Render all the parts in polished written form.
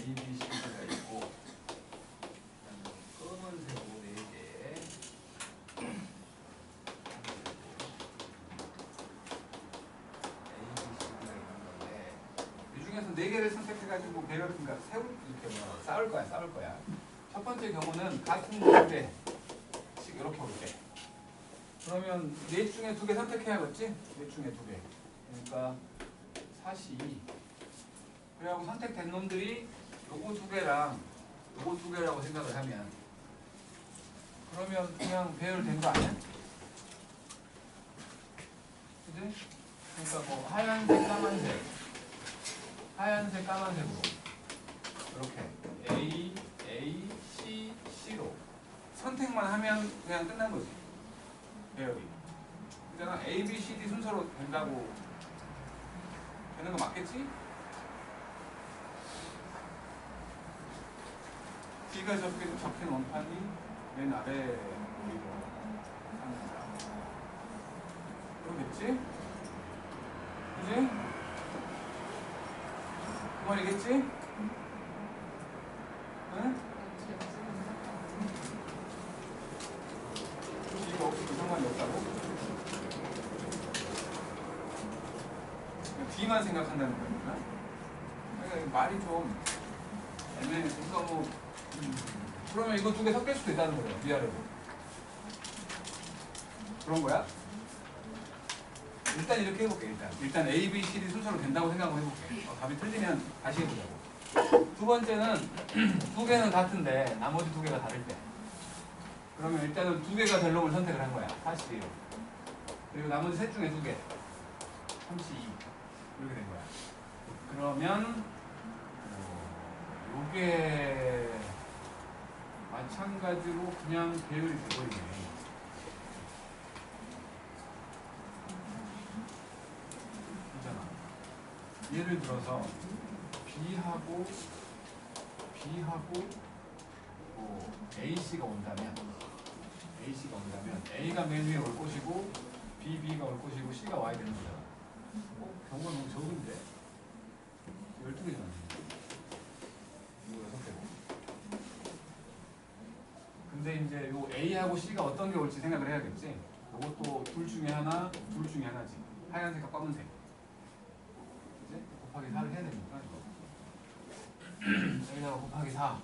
A, B, C가 있고 검은색으로 4개 A, B, C가 있는 건데 이 중에서 4개를 선택해가지고 배열 그러니까 세울 이렇게 뭐 쌓을 거야. 첫 번째 경우는 같은 건데 이렇게 올게. 그러면 넷 중에 2개 선택해야겠지? 넷 중에 2개. 그러니까 42. 그래갖고 선택된 놈들이 요거 2개랑 요거 2개라고 생각을 하면 그러면 그냥 배열된 거 아니야? 그지? 그러니까 뭐 하얀색, 까만색으로 이렇게 A, C로 선택만 하면 그냥 끝난 거지. 배열이. 그잖아. A, B, C, D 순서로 된다고 되는 거 맞겠지? D가 적힌 원판이 맨 아래 보이로 합니다. 그러겠지? 그지? 그 말이겠지? 응? 이거 없으면 상관이 없다고? D만 생각한다는 거니까. 그러니까 말이 좀 애매해. 그러니까 뭐 그러면 이거 2개 섞일 수도 있다는 거예요. 위아래로. 그런 거야? 일단 이렇게 해볼게. 일단 A, B, C, D 순서로 된다고 생각을 해볼게. 답이 틀리면 다시 해보자고. 두 번째는 2개는 같은데 나머지 2개가 다를 때. 그러면 일단은 2개가 될 놈을 선택을 한 거야. 42. 그리고 나머지 셋 중에 2개. 32. 이렇게 된 거야. 그러면 요게 마찬가지로 그냥 배열이 돼버리네. 있잖아. 예를 들어서 B하고 A씨가 온다면 A가 맨 위에 올 것이고 B가 올 것이고 C가 와야 되는 거잖아. 경우가 너무 적은데? 12개잖아. 이거 6개고. 근데 이제 요 A하고 C가 어떤 게 올지 생각을 해야겠지. 요것도 둘 중에 하나지. 하얀색과 검은색. 이제 곱하기 4를 해야 되니까 이거. 여기다가 곱하기 4.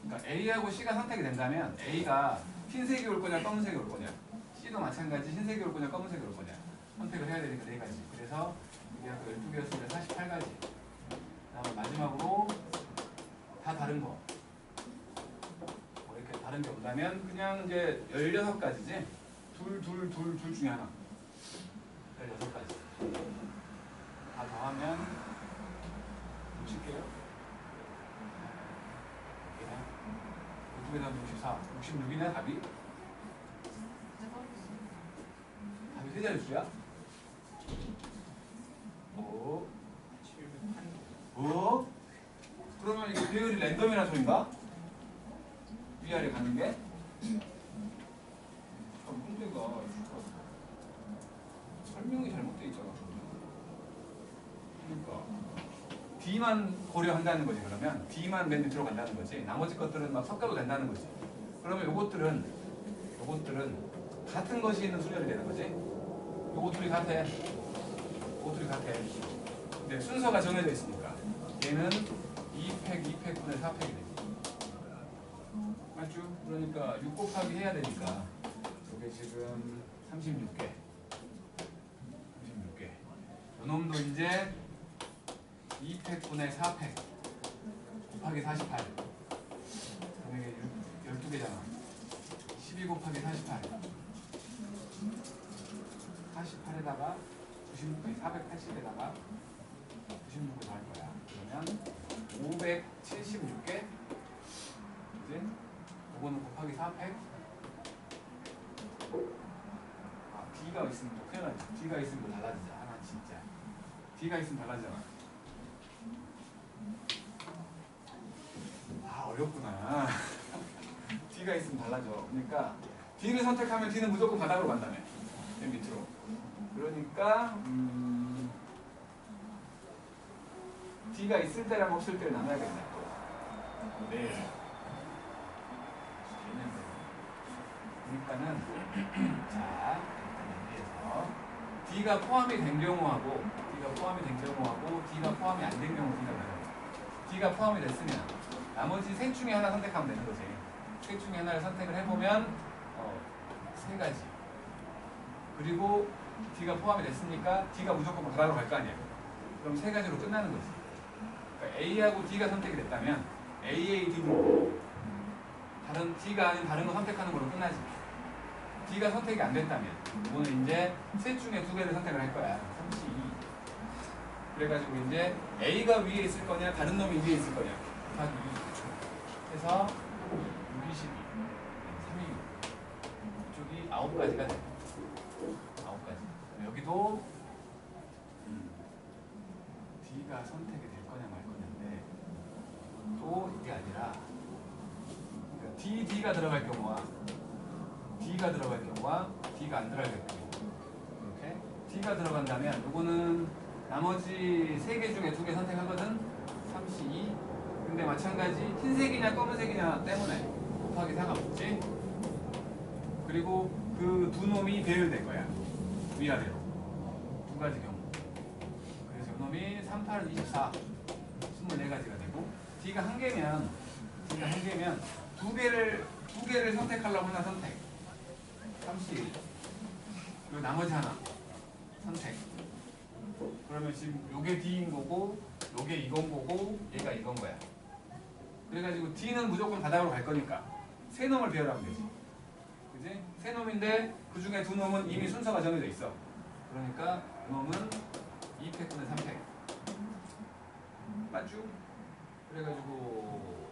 그러니까 A하고 C가 선택이 된다면 A가 흰색이 올 거냐 검은색이 올 거냐. C도 마찬가지 흰색이 올 거냐 검은색이 올 거냐. 선택을 해야 되니까 4가지. 그래서 이게 아까 12개였으니까 48가지. 그다음에 마지막으로 다 다른 거. 뭐 이렇게 다른 게 온다면 그냥 이제 16가지지. 둘 중에 하나. 16가지. 다 더하면 60개요. 2개 더하면 64. 66이냐 답이? 답이 세 자릿수야? 그러면 이게 배열이 랜덤이라는 소린가? 위아래 가는 게? 문제가 설명이 잘못되어 있잖아. 그러니까 D만 고려한다는 거지. 그러면 D만 맨 밑으로 간다는 거지. 나머지 것들은 막 섞어도 된다는 거지. 그러면 요것들은 같은 것이 있는 수열이 되는 거지. 요거 둘이 같아. 근데 순서가 정해져 있으니까 얘는 2팩분의 4팩이 됩니다. 맞죠? 그러니까 6 곱하기 해야 되니까 이게 지금 36개. 요놈도 이제 2팩분의 4팩 곱하기 48. 그럼 이게 12개잖아. 12 곱하기 48. 48에다가 96개, 480에다가 96을 더할 거야. 그러면 576개. 이제 이거는 곱하기 4팩. D가 있으면 또 큰일 나지. D가 있으면 또 달라지자. 하나 진짜. D가 있으면 달라지잖아. 어렵구나. D가 있으면 달라져. 그러니까 D를 선택하면 D는 무조건 바닥으로 간다며. 맨 밑으로. 그러니까 D가 있을 때랑 없을 때를 나눠야겠네. 네. 그러니까는 자 일단 여기에서 D가 포함이 된 경우하고 D가 포함이 안 된 경우 D가 포함이 됐으면 나머지 셋 중에 하나 선택하면 되는 거지. 셋 중에 하나를 선택을 해보면 세 가지. 그리고 D가 포함이 됐으니까 D가 무조건 바다로 갈 거 아니야. 그럼 세 가지로 끝나는 거지. 그러니까 A하고 D가 선택이 됐다면 A, D도 다른 D가 아닌 다른 거 선택하는 걸로 끝나지. D가 선택이 안 됐다면 이거는 이제 셋 중에 두 개를 선택을 할 거야. 32. 그래가지고 이제 A가 위에 있을 거냐 다른 놈이 위에 있을 거냐 곱하기 2 해서 6, 22, 36 이쪽이 9가지가 돼. 9가지. 여기도 D가 선택이 될 거냐 말 거냐인데 또 이게 아니라 그러니까 D가 들어갈 경우와 D가 들어갈 경우와 D가 안 들어갈 경우 이렇게 D가 들어간다면 요거는 나머지 3개 중에 2개 선택하거든. 32. 근데 마찬가지 흰색이냐 검은색이냐 때문에 곱하기 4가 붙지. 그리고 그 두 놈이 배열될 거야. 위아래로. 두 가지 경우. 그래서 이 놈이 3, 8은 24. 24가지가 되고 D가 한 개면 두 개를 선택하려고 하나 선택. 31. 그리고 나머지 하나 선택. 그러면 지금 요게 D인 거고 요게 이건 거고 얘가 이건 거야. 그래가지고 D는 무조건 바닥으로 갈 거니까 세 놈을 배열하면 되지. 그지? 세 놈인데 그 중에 두 놈은 이미 순서가 정해져 있어. 그러니까 이 놈은 2팩분의 3팩 맞죠? 그래가지고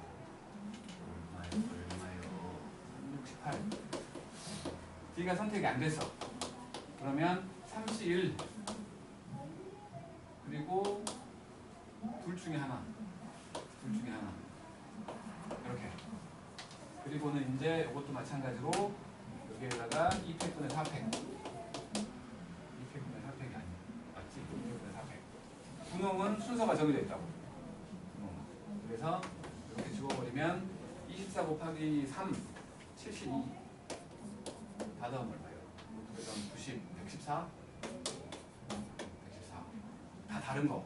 얼마요? 68. D가 선택이 안 됐어. 그러면 31 그리고 둘 중에 하나 이렇게. 그리고는 이제 이것도 마찬가지로 여기에다가 2팩분의 4팩 2팩분의 4팩이 아니야. 맞지? 2팩분의 4팩 두 놈은 순서가 정해져 있다고. 그래서 이렇게 지워버리면 24 곱하기 3 72 다 더하면 얼마예요? 그래서 90 114 다 다른 거.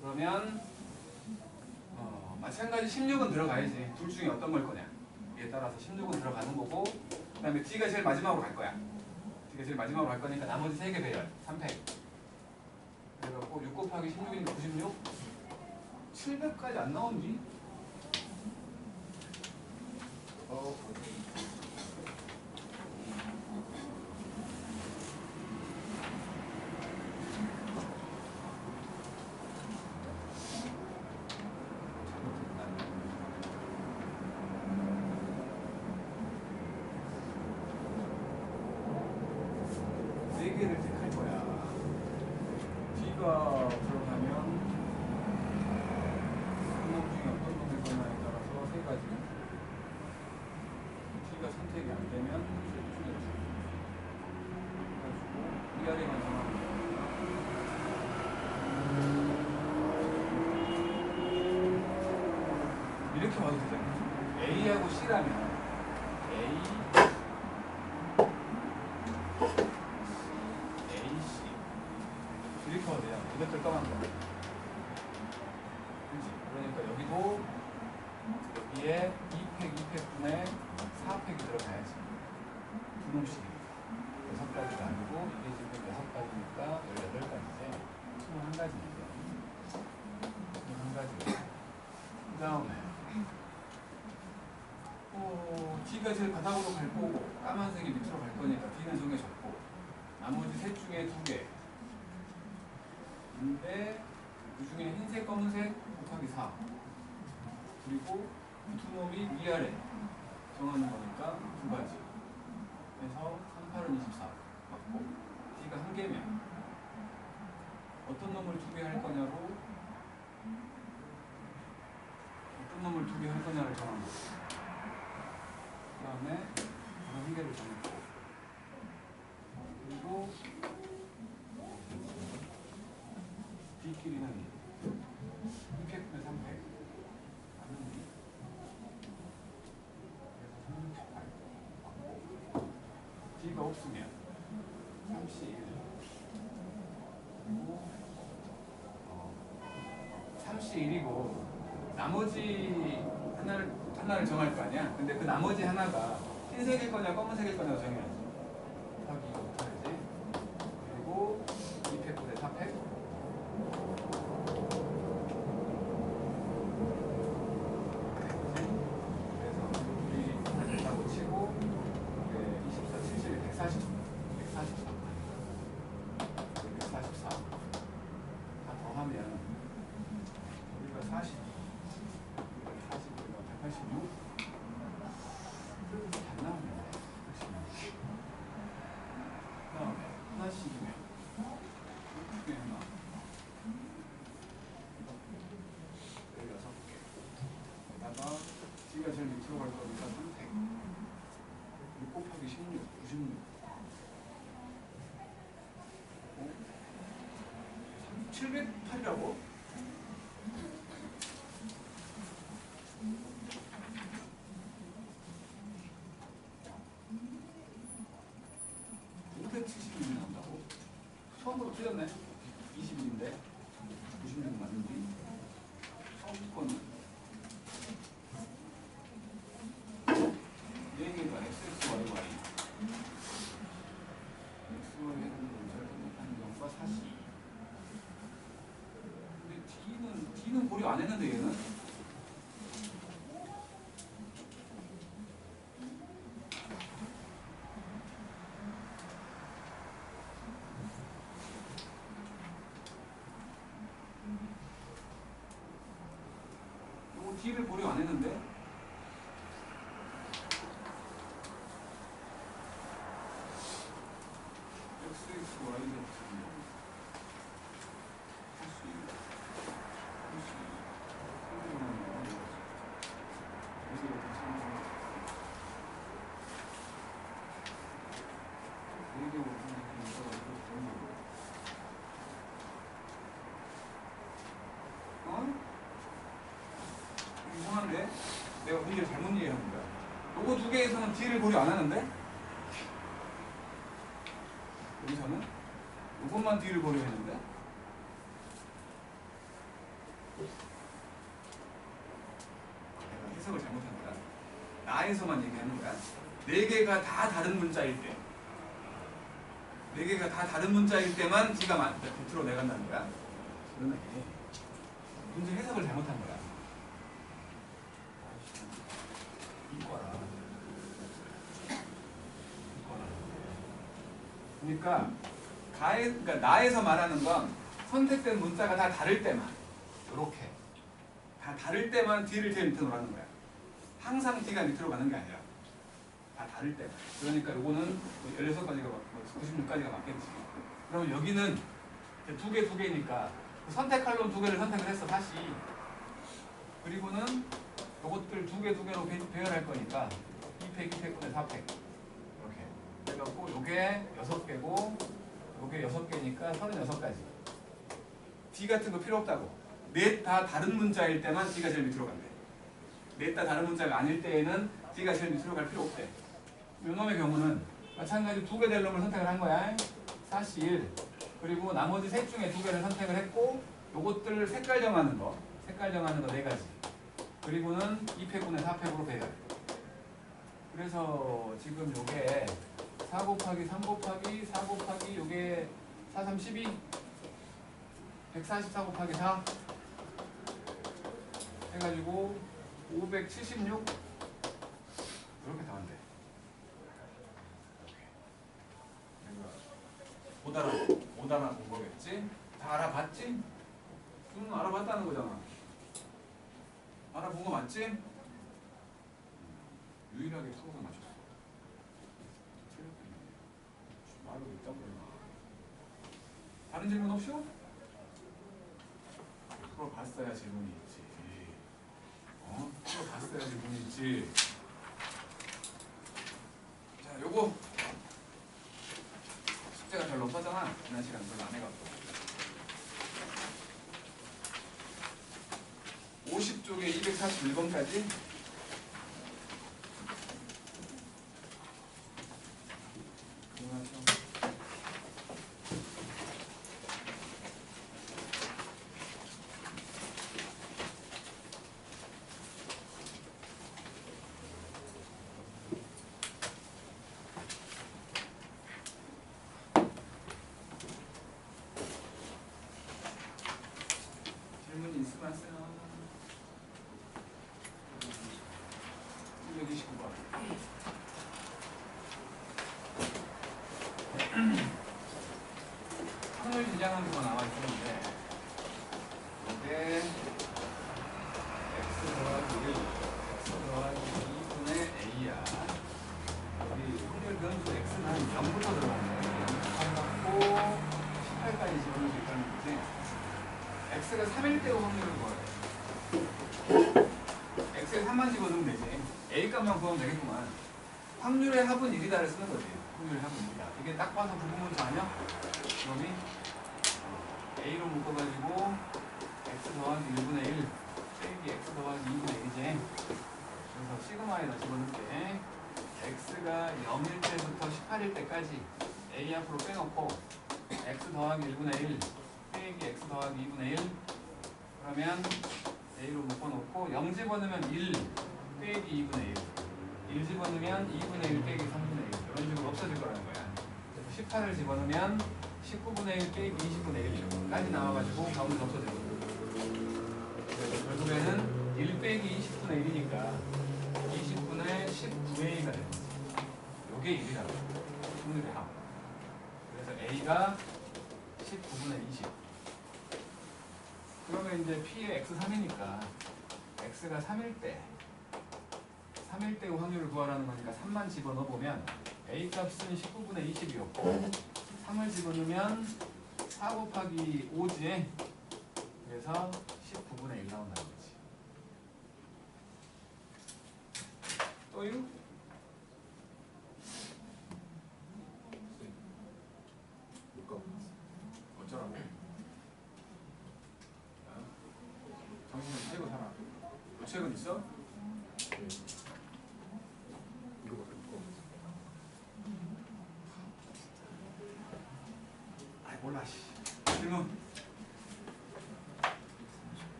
그러면 마찬가지 16은 들어가야지. 둘 중에 어떤 걸 거냐. 이에 따라서 16은 들어가는 거고 그 다음에 D가 제일 마지막으로 갈 거야. D가 제일 마지막으로 갈 거니까 나머지 3개 배열 3팩. 그래갖고 6 곱하기 16이니까 96 700까지 안 나오니? 네 개를 택할 거야. D가 들어가면 그 놈 중에 어떤 놈일 거냐에 따라서 세 가지. D가 선택이 안 되면 그래가지고 위아래만 정하면 돼. 이렇게 봐도 되잖아. A하고 C라면 이렇게 하면 되잖아. 이것들 떠난 거. 그치? 그러니까 여기도 여기에 2팩분에 4팩이 들어가야지. 두 놈씩이니까. 6가지가 아니고 이게 지금 6가지니까 18가지지. 21가지인데. 21가지. 그 다음에 D가 제일 바닥으로 갈 거고 까만색이 밑으로 갈 거니까 D는 정해졌고 나머지 셋 중에 2개. 근데 그 중에 흰색, 검은색 곱하기 4 그리고 두 놈이 위아래 정하는 거니까 2가지 그래서 3, 8은 24 맞고 D가 한 개면 어떤 놈을 2개 할 거냐로 어떤 놈을 2개 할 거냐를 정하는 거고 그 다음에 다른 한 개를 정했고 그리고 길이는 200분의 300 맞는지? 그래서 368 맞고 D가 없으면 31 그리고 31이고 나머지 하나를 정할 거 아니야? 근데 그 나머지 하나가 흰색일 거냐 검은색일 거냐 정해야지. 곱하기 이거 못하지. 그리고 2팩분의 4팩. 그래서 우리 한다고 치고 24, 70, 140, 144. 144. 다 더하면 우리가 40, 우리가 40, 우리가 186. 잘 나오네. 그다음에 하나씩이면 두 개 하나, 16개. 게다가 G가 제일 밑으로 갈 거니까 3팩. 6 곱하기 16, 96. 708이라고? 나온다고? 처음으로 틀렸네. 20인데 96 맞는지? 처음 거는 얘가 XX, YY XY는 한 0과 40. 근데 D는 고려 안 했는데 얘는? D를 고려 안 했는데? X, X, Y, Z. 이상한데? 내가 문제를 잘못 이해한 거야. 요거 두 개에서는 D를 고려 안 하는데? 여기서는? 요것만 D를 고려했는데? 내가 해석을 잘못한 거야. 나에서만 얘기하는 거야. 네 개가 다 다른 문자일 때. 네 개가 다 다른 문자일 때만 D가 밑으로 내간다는 거야. 그러네. 문제 해석을 잘못한 거야. 그러니까 나에서 말하는 건 선택된 문자가 다 다를 때만 이렇게 다 다를 때만 D를 제일 밑으로 가는 거야. 항상 D가 밑으로 가는 게 아니라 다 다를 때만. 그러니까 요거는 16가지가 96가지가 맞겠지. 그럼 여기는 두 개니까 선택할 놈 두 개를 선택을 했어 다시. 그리고는 요것들 두 개로 배열할 거니까 2팩, 2팩분의 4팩 이렇게 해갖고 요게 6개고 요게 6개니까 36가지. D 같은 거 필요 없다고. 넷 다 다른 문자일 때만 D가 제일 밑으로 간대. 넷 다 다른 문자가 아닐 때에는 D가 제일 밑으로 갈 필요 없대. 요놈의 경우는 마찬가지로 두 개 될 놈을 선택을 한 거야. 41. 그리고 나머지 셋 중에 두 개를 선택을 했고 요것들 색깔 정하는 거 4가지. 그리고는 2팩분의 4팩으로 배열. 그래서 지금 요게 4 곱하기 3 곱하기 4 곱하기 요게 4, 3, 12 144 곱하기 4 해가지고 576 이렇게 나온대. 못 알아본 거겠지? 다 알아봤지? 알아봤다는 거잖아. 알아본 거 맞지? 유일하게 수업을 맞췄어. 말로 있다고 그러나. 다른 질문 없쇼? 그걸 봤어야 질문이 있지. 그걸 봤어야 질문이 있지. 자, 요거 숙제가 별로 없었잖아. 지난 시간 별로 안 해갖고. 141번까지 질문이 있으면 하세요. 129번. 확률 지정함수가 나와 있었는데 이게 x 더하기 1, x 더하기 2분의 a야. 여기 확률 변수 x는 한 0부터 들어가는데 0 갖고 18까지 집어넣을 수 있다는 거지. x가 3일 때의 확률을 구하래. x에 3만 집어넣으면 되지. a 값만 구하면 되겠구만. 확률의 합은 1이다를 쓰는 거지. 확률의 합은 1이다. 이게 딱 봐서 부분문제 아니야? 그럼이 a로 묶어가지고 x 더하기 1분의 1 빼기 x 더하기 2분의 1이지. 그래서 시그마에다 집어넣을게. x가 0일 때부터 18일 때까지 a 앞으로 빼놓고 x 더하기 1분의 1 빼기 x 더하기 2분의 1 그러면 a로 묶어놓고 0 집어넣으면 1 빼기 2분의 1 1 집어넣으면 2분의 1 빼기 3분의 1 이런 식으로 없어질 거라는 거야. 그래서 18을 집어넣으면 19분의 1 빼기 20분의 1까지 나와가지고 가운데 없어질 거야. 그래서 결국에는 1 빼기 20분의 1이니까 20분의 19의 1가 되는 거지. 요게 1이라고. 확률의 합. 그래서 a가 19분의 20. 그러면 이제 p의 x 3이니까 x가 3일 때 확률을 구하라는 거니까 3만 집어넣어 보면 a 값은 19분의 20이었고 3을 집어넣으면 4 곱하기 5지. 그래서 19분의 1 나온다는 거지. 또요? 어쩌라고? 정신 차리고 살아. 책은 있어? 아이 몰라 씨. 질문.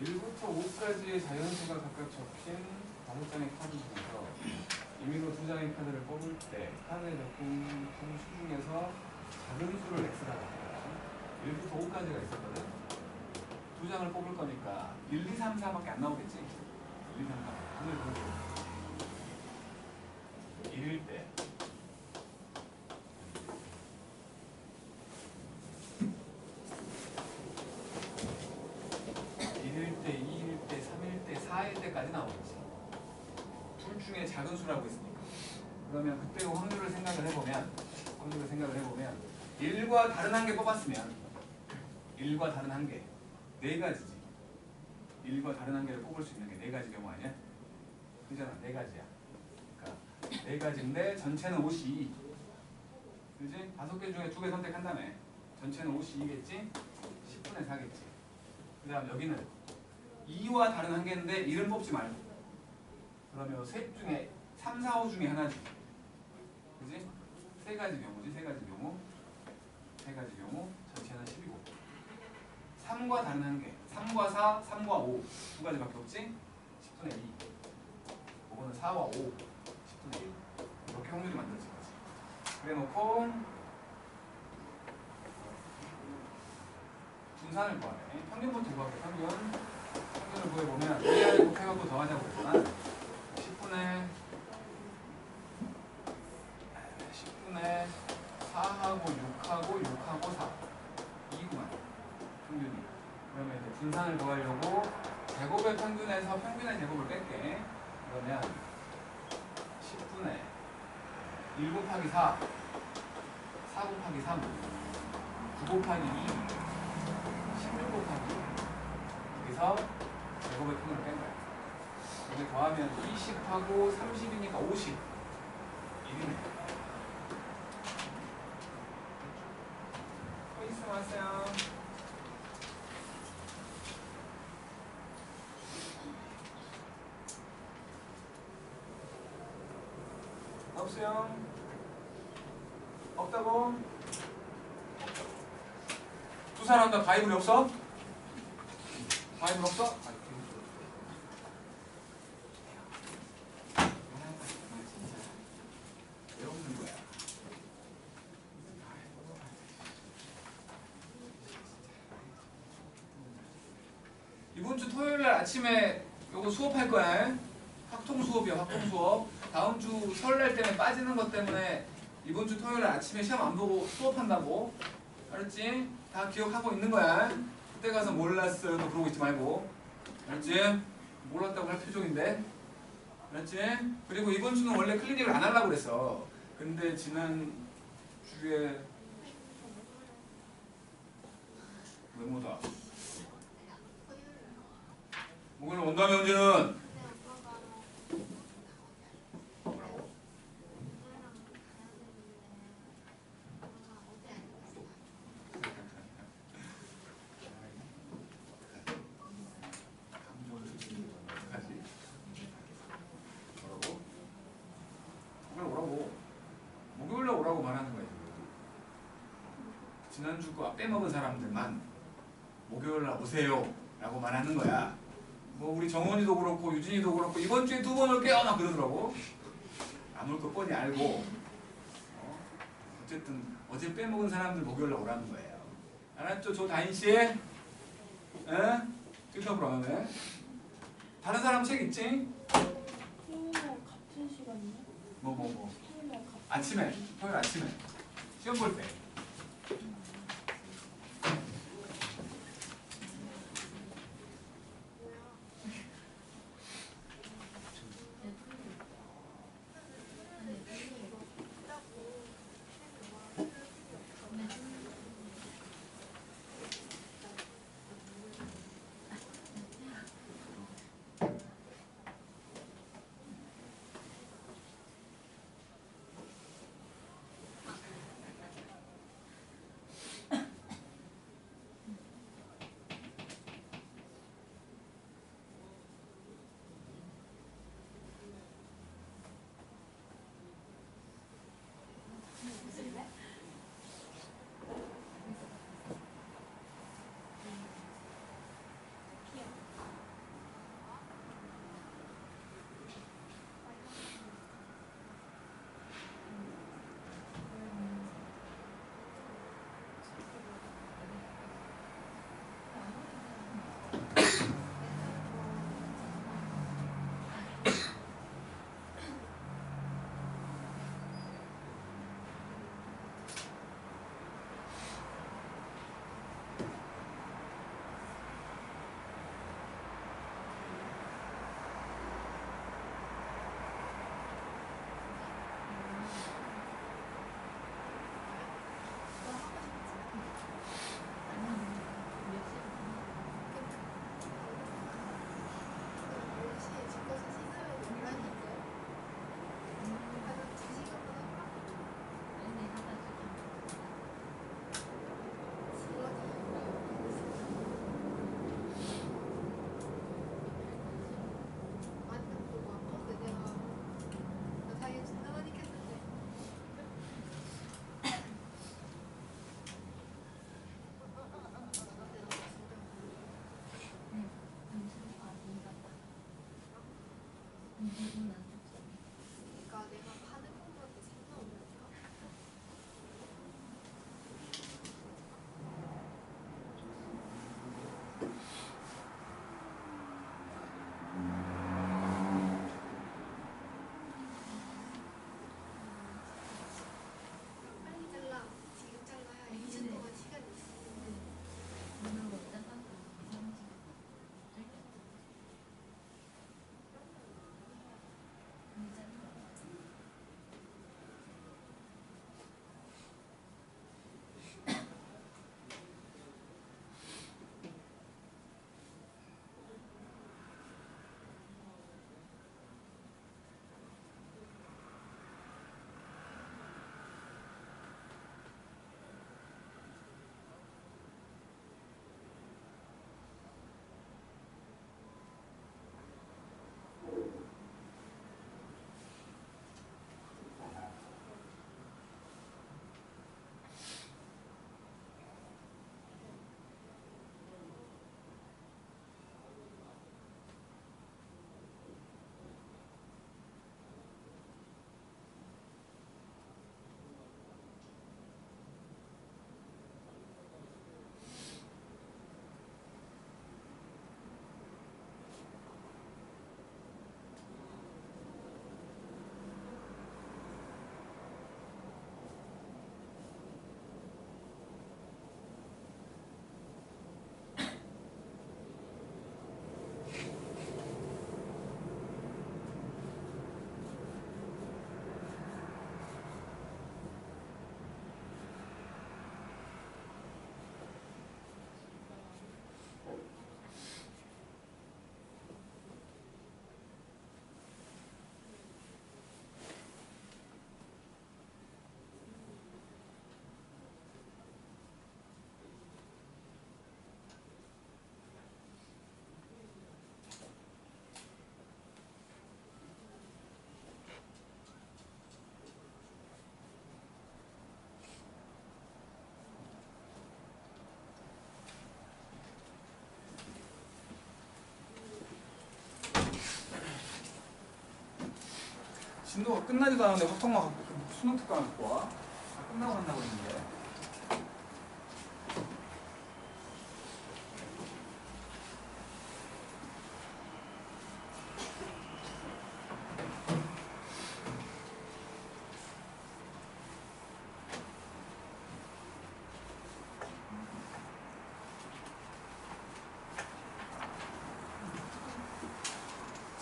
(1부터 5까지의 자연수가 각각 적힌 5장의 카드 중에서 임의로 2장의 카드를 뽑을 때 카드에 적힌 수 중에서 작은 수를 x라고 합니다. 1부터 5까지가 있었거든. 2장을 뽑을 거니까 1, 2, 3, 4밖에 안 나오겠지. 1, 2, 3, 4. 하늘 보여줘. 1일 때 1일 때, 2일 때, 3일 때, 4일 때까지 나오겠지. 둘 중에 작은 수라고 했으니까. 그러면 그때 확률을 생각을 해보면 1과 다른 한 개 뽑았으면 1과 다른 한 개, 4가지지. 1과 다른 한 개를 뽑을 수 있는 게 4가지 경우 아니야? 그잖아, 4가지야. 그러니까 4가지인데 전체는 52. 그지? 5개 중에 2개 선택한다며. 전체는 52겠지? 10분의 4겠지. 그 다음 여기는 2와 다른 한 개인데 1은 뽑지 말고. 그러면 셋 중에 3, 4, 5 중에 하나지. 그지? 3가지 경우지. 3가지 경우. 전체는 10이고 3과 다른 한 개. 3과 4, 3과 5 두 가지밖에 없지? 10분의 2. 이거는 4와 5 10분의 1 이렇게 확률이 만들어진 거지. 그래 놓고 분산을 구하래. 평균부터 구할게. 평균을 구해보면 위아래 곱해갖고 더하자고 했잖아. 10분의 4하고 6하고 4 2구만 평균이. 그러면 이제 분산을 구하려고 제곱의 평균에서 평균의 제곱을 뺄게. 그러면 10분의 1 곱하기 4 4 곱하기 3 9 곱하기 2 16 곱하기 2 여기서 제곱의 평균을 뺀 거야. 여기 더하면 20하고 30이니까 50 1이네. 없어요? 없다고? 두 사람 다 바이블이 없어? 바이블 없어? 왜 없는 거야? 이번 주 토요일 날 아침에 요거 수업할 거야. 확통 수업이야, 확통 수업. 다음 주 설날 때문에 빠지는 것 때문에 이번 주 토요일 날 아침에 시험 안 보고 수업한다고. 알았지? 다 기억하고 있는 거야. 그때 가서 몰랐어요. 또 그러고 있지 말고. 알았지? 몰랐다고 할 표정인데. 알았지? 그리고 이번 주는 원래 클리닉을 안 하려고 그랬어. 근데 지난 주에 외모다. 목요일 온다며 언제는? 뭐라고? 어떡하지? 뭐라고? 목요일 오라고. 목요일에 오라고 말하는 거야. 지난주 거 빼먹은 사람들만 목요일날 오세요 라고 말하는 거야. 뭐 우리 정원이도 그렇고 유진이도 그렇고 이번 주에 2번 올게요 막 그러더라고. 안 올 거 뻔히 알고. 어쨌든 어제 빼먹은 사람들 목요일날 오라는 거예요. 알았죠? 조다인씨? 에? 트위터로 하네. 다른 사람 책 있지? 토요일 같은 시간이요? 뭐 토요일 같은 아침에 토요일 아침에 시험 볼 때. 진도가 끝나지도 않았는데 화통만 갖고 수능 특강 갖고 와. 다 끝나고 한다고 했는데.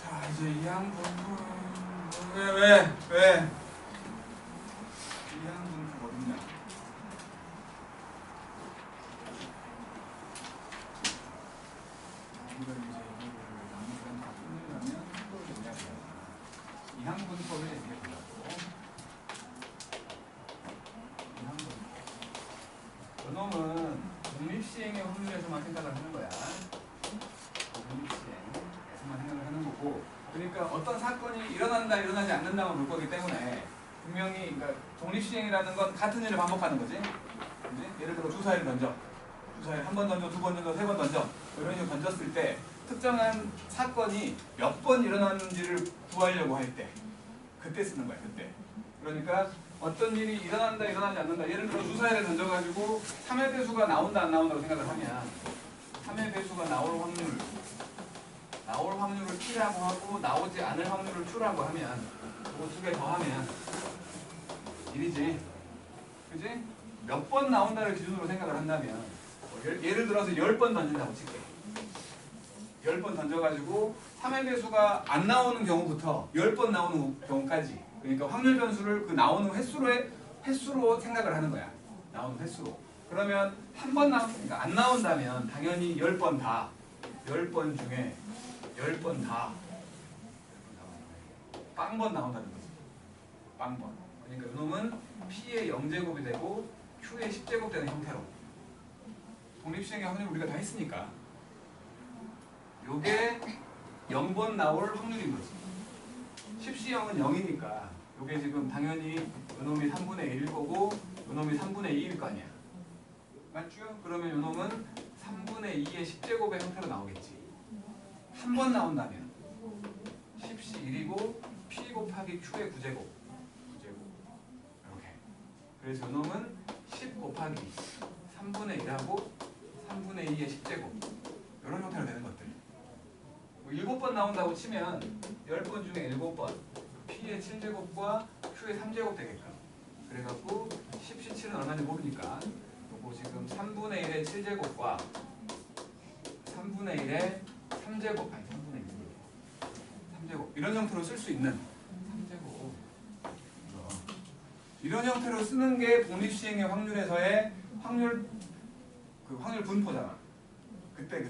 자, 이제 이항분포 왜? 이항분포 어딨냐? 우리가 이제 이거를 남들은 다 끊으려면 이걸 얘기해야 돼요. 이항분포를 얘기해 보려고. 이항분포. 요놈은 독립시행의 확률에서만 생각을 하는 거야. 독립시행에서만 생각을 하는 거고. 그러니까 어떤 사건이 일어난다, 일어나지 않는다만 볼 거기 때문에 분명히 그러니까 독립시행이라는 건 같은 일을 반복하는 거지. 그지? 예를 들어 주사위를 던져. 주사위를 한 번 던져, 두 번 던져, 세 번 던져. 이런 식으로 던졌을 때 특정한 사건이 몇 번 일어났는지를 구하려고 할 때 그때 쓰는 거야. 그때. 그러니까 어떤 일이 일어난다, 일어나지 않는다. 예를 들어 주사위를 던져가지고 3의 배수가 나온다, 안 나온다고 생각을 하면 3의 배수가 나올 확률을 T라고 하고 나오지 않을 확률을 Q라고 하면 그거 두 개 더하면 1이지. 그지? 몇 번 나온다를 기준으로 생각을 한다면 예를 들어서 10번 던진다고 칠게. 10번 던져가지고 3의 배수가 안 나오는 경우부터 10번 나오는 경우까지 그러니까 확률 변수를 그 나오는 횟수로 생각을 하는 거야. 나오는 횟수로. 그러면 한 번 그러니까 안 나온다면 당연히 10번 다 10번 중에 10번 다 빵번 나온다는 거지. 빵번. 그러니까 이놈은 P의 0제곱이 되고 Q의 10제곱 되는 형태로 독립시행의 확률 우리가 다 했으니까 요게 0번 나올 확률인 거지. 10C0은 0이니까 요게 지금 당연히 요놈이 3분의 1일 거고 요놈이 3분의 2일 거 아니야. 맞죠? 그러면 요놈은 3분의 2의 10제곱의 형태로 나오겠지. 한 번 나온다면 10C1이고 P 곱하기 Q의 9제곱 이렇게. 그래서 요놈은 10 곱하기 3분의 1하고 3분의 2의 10제곱 이런 형태로 되는 것들. 7번 나온다고 치면 10번 중에 7번 P의 7제곱과 Q의 3제곱 되게끔. 그래갖고 10C7은 얼마인지 모르니까 요거 지금 3분의 1의 7제곱과 3분의 1의 3제곱 아니 3분의 2 3제곱 이런 형태로 쓸 수 있는 3제곱 이런 형태로 쓰는 게 독립시행의 확률에서의 확률 분포잖아. 그때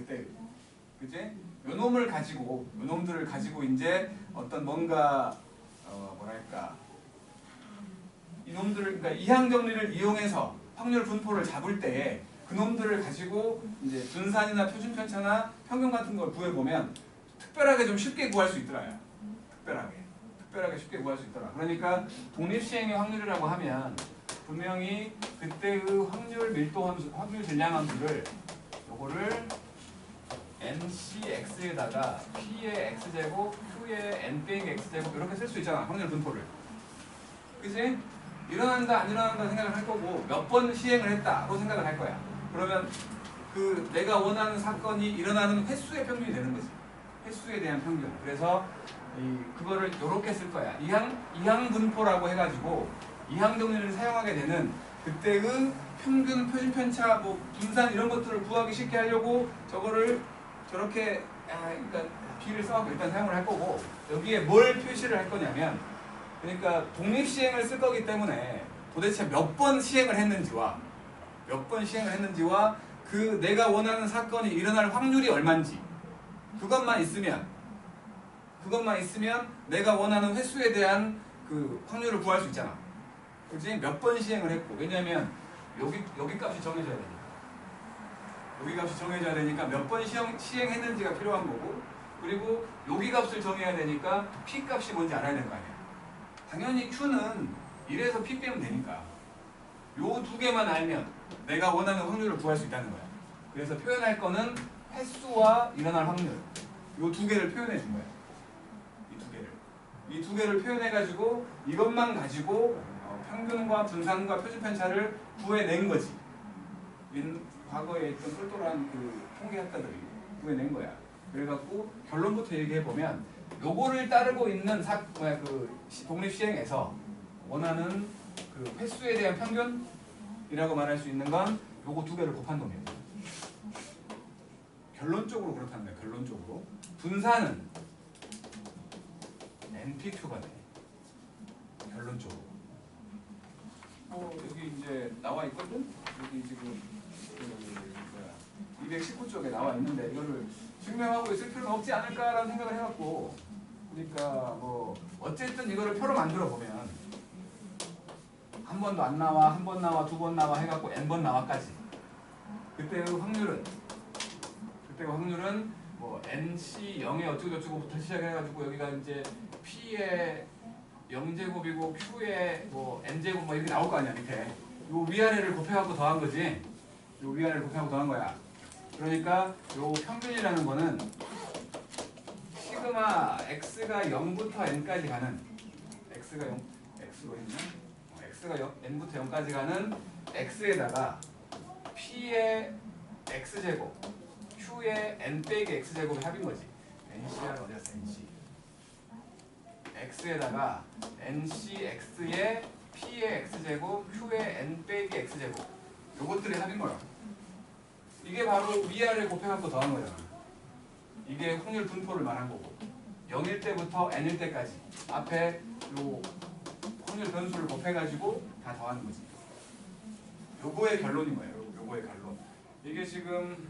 그치? 요놈들을 가지고 이제 어떤 뭔가 뭐랄까 이놈들을 그러니까 이항 정리를 이용해서 확률 분포를 잡을 때에 그놈들을 가지고 이제 분산이나 표준 편차나 평균 같은 걸 구해보면 특별하게 좀 쉽게 구할 수 있더라. 특별하게 쉽게 구할 수 있더라. 그러니까 독립시행의 확률이라고 하면 분명히 그때의 확률 밀도 함수, 확률 질량 함수를 요거를 NCX에다가 P의 X제곱, Q의 N 빼기 X제곱 이렇게 쓸 수 있잖아. 확률 분포를. 그치? 일어난다 안 일어난다 생각을 할 거고 몇 번 시행을 했다고 생각을 할 거야. 그러면 그 내가 원하는 사건이 일어나는 횟수의 평균이 되는 거지. 횟수에 대한 평균. 그래서 그거를 이렇게 쓸 거야. 이항 분포라고 해가지고 이항 정리를 사용하게 되는 그때의 평균, 표준 편차, 뭐 분산 이런 것들을 구하기 쉽게 하려고 저거를 저렇게 그러니까 B를 써갖고 일단 사용을 할 거고 여기에 뭘 표시를 할 거냐면 그러니까 독립시행을 쓸 거기 때문에 도대체 몇 번 시행을 했는지와 그 내가 원하는 사건이 일어날 확률이 얼마인지 그것만 있으면 내가 원하는 횟수에 대한 그 확률을 구할 수 있잖아. 그치? 몇 번 시행을 했고 왜냐면 여기 값이 정해져야 되니까 몇 번 시행했는지가 필요한 거고 그리고 여기 값을 정해야 되니까 P 값이 뭔지 알아야 되는 거 아니야. 당연히 Q는 1에서 P 빼면 되니까 요 두 개만 알면 내가 원하는 확률을 구할 수 있다는 거야. 그래서 표현할 거는 횟수와 일어날 확률 요 두 개를 표현해 준 거야. 이 이 두 개를 표현해가지고 이것만 가지고 평균과 분산과 표준편차를 구해낸 거지. 과거에 있던 똘똘한 그 통계학자들이 구해낸 거야. 그래갖고 결론부터 얘기해보면 요거를 따르고 있는 독립시행에서 원하는 그 횟수에 대한 평균이라고 말할 수 있는 건 요거 두 개를 곱한 놈이에요. 결론적으로 그렇다는 거야. 결론적으로. 분산은 NPQ가 돼. 결론적으로. 여기 이제 나와 있거든? 여기 지금 219쪽에 나와 있는데 이거를 증명하고 있을 필요는 없지 않을까라는 생각을 해갖고 그러니까 뭐 어쨌든 이거를 표로 만들어 보면 한 번도 안 나와, 한 번 나와, 두 번 나와 해갖고 n번 나와까지 그때의 확률은 뭐 nc 0의 어쩌고저쩌고부터 시작해가지고 여기가 이제 p의 0제곱이고 q의 뭐 n제곱 뭐 이렇게 나올 거 아니야 밑에 요 위아래를 곱해갖고 더한 거지 요 위아래를 곱해갖고 더한 거야 그러니까 요 평균이라는 거는 시그마 x가 0부터 n까지 가는 x가 0 x로 했나? x가 n부터 0까지 가는 x에다가 p의 x제곱 q의 n 빼기 x제곱의 합인 거지 nc가 어디였어 nc x에다가 ncx의 p의 x제곱 q의 n 빼기 x제곱 요것들의 합인 거야 이게 바로 위아래 곱해갖고 더한 거잖아 이게 확률 분포를 말한 거고 0일 때부터 n일 때까지 앞에 요 확률 변수를 곱해가지고 다 더하는 거지 요거의 결론인 거예요 요거의 결론 이게 지금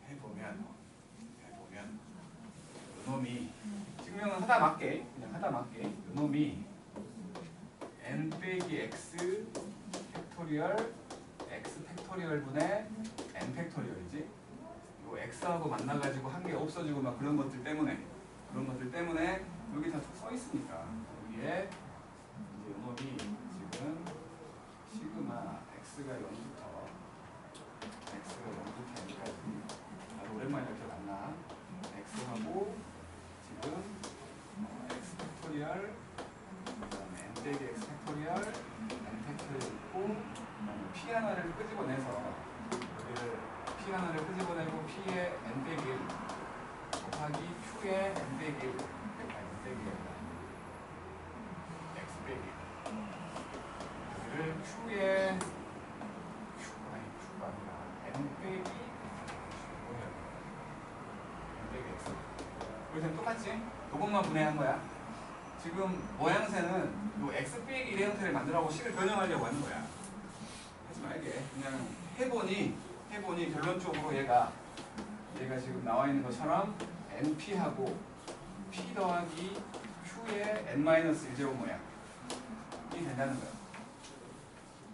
해보면 요놈이 증명은 하다 맞게 그냥 하다 맞게 요놈이 n 빼기 x 팩토리얼 x 팩토리얼 분의 n 팩토리얼이지 요 x하고 만나가지고 한 개 없어지고 막 그런 것들 때문에 여기 다 써 있으니까 여기에 이제 요놈이 지금 시그마 x가 0부터 n까지 아주 오랜만에 이렇게 만나 x하고 지금 x 팩토리얼 그다음에 n 빼기 x 팩토리얼 n 팩토리얼 있고 그다음에 p 하나를 끄집어내서 여기를 p 하나를 끄집어내고 p의 n 빼기 1 곱하기 q의 n 빼기 1 x 빼기 여기를 q의 q가 아니라 n 빼기 x 여기서는 똑같지? 그것만 분해한 거야 지금 모양새는 요 x 빼기 1의 형태를 만들라고 식을 변형하려고 하는 거야 하지 말게 그냥 해보니 결론적으로 얘가 지금 나와 있는 것처럼 np하고 p 더하기 q의 n-1제곱 모양이 된다는 거야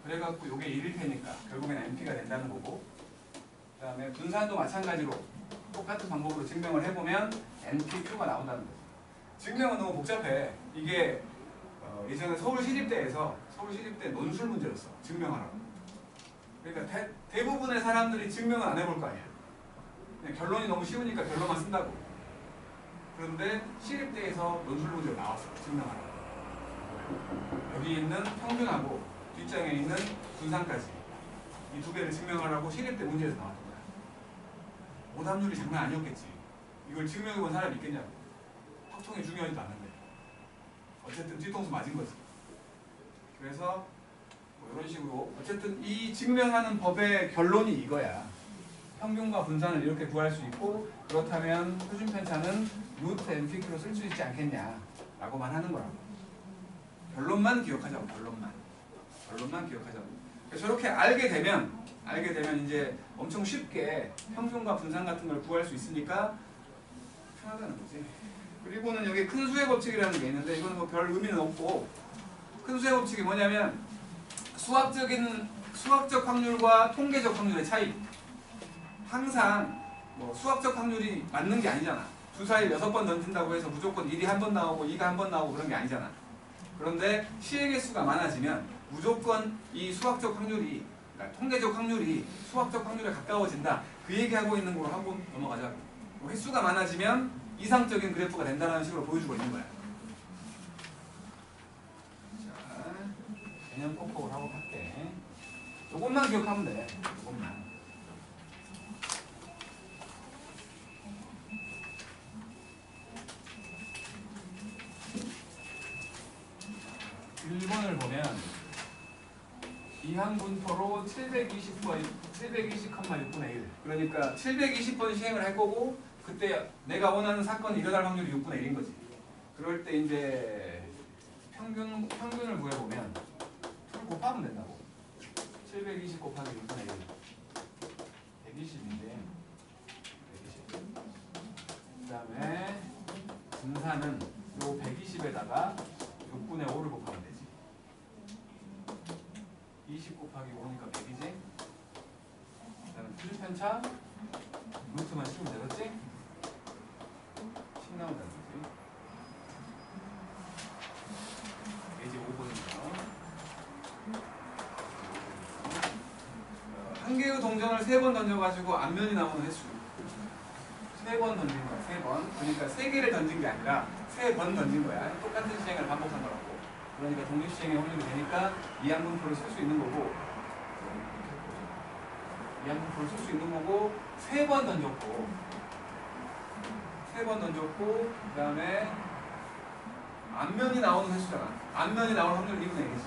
그래갖고 요게 1일 테니까 결국엔 np가 된다는 거고 그 다음에 분산도 마찬가지로 똑같은 방법으로 증명을 해보면 npq가 나온다는 거지 증명은 너무 복잡해 이게 예전에 서울시립대에서 서울시립대 논술 문제였어 증명하라고 그러니까 대부분의 사람들이 증명은 안 해볼 거 아니야 그냥 결론이 너무 쉬우니까 결론만 쓴다고 그런데 시립대에서 논술 문제가 나왔어 증명하라고 여기 있는 평균하고 뒷장에 있는 분산까지 이 두 개를 증명하라고 시립대 문제에서 나왔던 거야 오답률이 장난 아니었겠지 이걸 증명해본 사람이 있겠냐고 확통이 중요하지도 않은데 어쨌든 뒤통수 맞은 거지 그래서 뭐 이런 식으로 어쨌든 이 증명하는 법의 결론이 이거야 평균과 분산을 이렇게 구할 수 있고 그렇다면 표준편차는 루트 npq로 쓸 수 있지 않겠냐 라고만 하는 거라고 결론만 기억하자고 결론만 기억하자고 저렇게 알게 되면 이제 엄청 쉽게 평균과 분산 같은 걸 구할 수 있으니까 편하다는 거지 그리고는 여기 큰 수의 법칙이라는 게 있는데 이건 뭐 별 의미는 없고 큰 수의 법칙이 뭐냐면 수학적 확률과 통계적 확률의 차이 항상 뭐 수학적 확률이 맞는 게 아니잖아 주사위 6번 던진다고 해서 무조건 1이 한 번 나오고 2가 한 번 나오고 그런 게 아니잖아 그런데 시의 개수가 많아지면 무조건 이 수학적 확률이 그러니까 통계적 확률이 수학적 확률에 가까워진다 그 얘기하고 있는 걸로 한번 넘어가자고 횟수가 많아지면 이 이상적인 그래프가 된다는 식으로 보여주고 있는 거야. 자, 개념 꼭꼭을 하고 갈게. 요것만 기억하면 돼. 요것만. (1번을) 보면 이항분토로 720,6분의 1. 그러니까 720번 시행을 할 거고 그때 내가 원하는 사건이 일어날 확률이 6분의 1인 거지. 그럴 때 이제 평균을 구해보면 2를 곱하면 된다고. 720 곱하기 6분의 1. 120인데 120. 그 다음에 분산은 요 120에다가 6분의 5를 곱하면 되지. 20 곱하기 5니까 100이지. 그 다음에 표준편차 루트만 씌우면 되겠지? 10 나온다는 거지. 이제 5번이죠. 한 개의 동전을 3번 던져가지고 앞면이 나오는 횟수. 3번 던진 거야. 3번. 그러니까 3개를 던진 게 아니라 3번 던진 거야. 똑같은 시행을 반복한 거라고. 그러니까 독립시행의 확률이 되니까 이항분표를 쓸 수 있는 거고, 이항분표를 쓸 수 있는 거고, 3번 던졌고, 3번 던졌고, 그 다음에 앞면이 나오는 횟수잖아. 앞면이 나오는 확률이 2분의 1이지.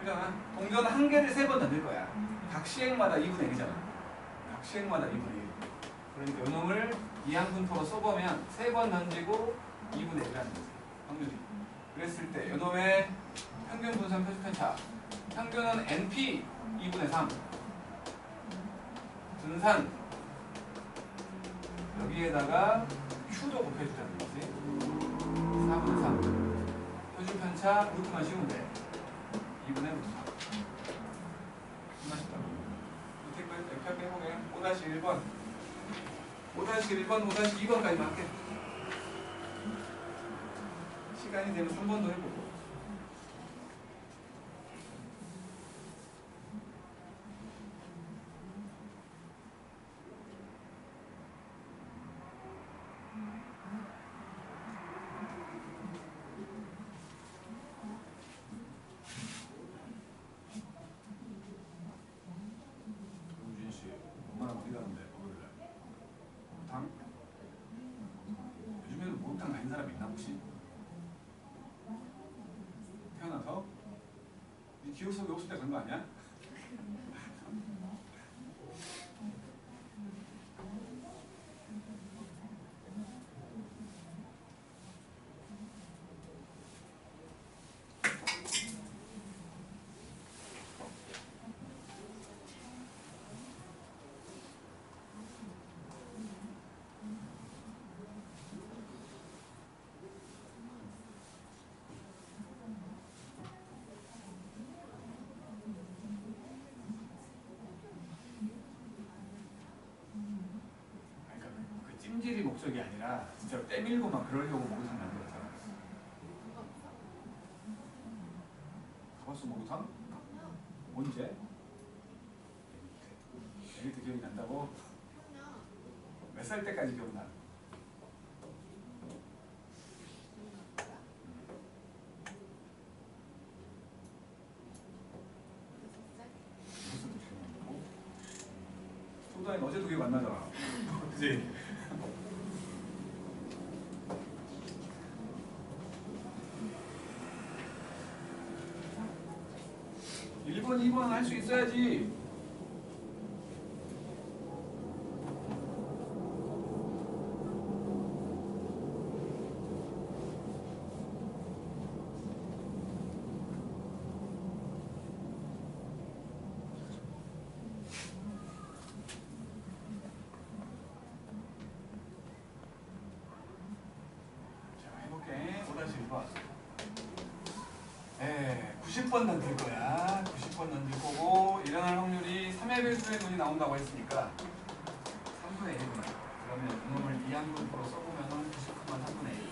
그러잖아. 동전 한 개를 3번 던질 거야. 각 시행마다 2분의 1이잖아. 각 시행마다 2분의 1. 그러니까 요놈을 이항분표로 써보면 3번 던지고 2분의 1이라는 거지. 확률이. 그랬을 때 요놈의 평균 분산 표준편차. 평균은 NP 2분의 3. 분산 여기에다가 Q도 곱해주자는 거지. 4분의 3. 표준편차 루트만 씌우면 돼. 2분의 루트 3. 끝났다. 밑에 거 이렇게 해보게. 5-1번 5-1번, 5-2번까지만 할게. 시간이 되면 3번도 해보고. 우진 씨, 엄마랑 어디 가는데? 오늘날 목욕탕? 요즘에는 목욕탕 가는 사람 있나 혹시? 태어나서? 네 기억 속에 없을 때 그런 거 아니야? 찜질이 목적이 아니라 진짜로 때밀고 막 그러려고 목욕탕 가는 거잖아. 가봤어 목욕탕? 언제? 애기 때 기억이 난다고? 몇 살 때까지 기억나? 소다인 어제도 기억 안 나잖아. 그치? 1번, 2번 할 수 있어야지. 자, 해볼게. 5-1번. 90번 던질 거야. 90번 던질 거고 일어날 확률이 3의 배수의 눈이 나온다고 했으니까 3분의 1이구나. 그러면 이놈을 이항분포로 써보면은 99만 3분의 1.